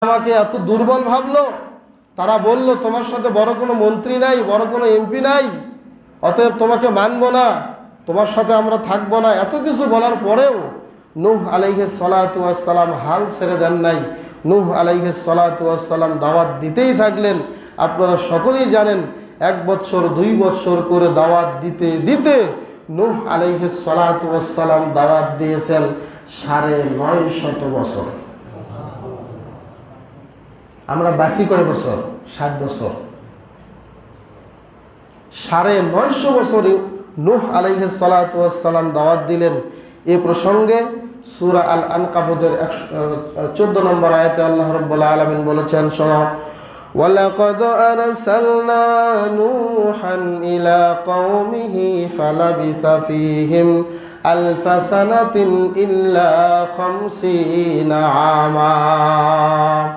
আমাকে এত দুর্বল ভাবলো, তারা বলল তোমার সাথে বড় কোনো মন্ত্রী নাই, বড় কোনো এমপি নাই, অতএব তোমাকে মানব না, তোমার সাথে আমরা থাকবো না। এত কিছু বলার পরেও নূহ আলাইহিস সালাতু ওয়াস সালাম হাল ছেড়ে দেন নাই। নূহ আলাইহিস সালাতু ওয়াস সালাম দাওয়াত দিতেই থাকলেন। আপনারা সকলেই জানেন 1 বছর 2 বছর করে দাওয়াত দিতে দিতে নূহ আলাইহিস সালাতু ওয়াস সালাম দাওয়াত দিয়েছেন 950 বছর। আমরা বাঁচি কয় বছর? 60 বছর। 950 বছরে নূহ আলাইহিস সালাতু ওয়াস সালাম দাওয়াত দিলেন। এ প্রসঙ্গে সূরা আল আনকাবুতের 14 নম্বর আয়াতে আল্লাহ রাব্বুল আলামিন বলেছেন, শোনো, ওয়ালাকাদ আরসালনা নূহান ইলা কওমিহি ফালাবিসা ফীহিম আলফা সানাতিন ইল্লা 50 আমা।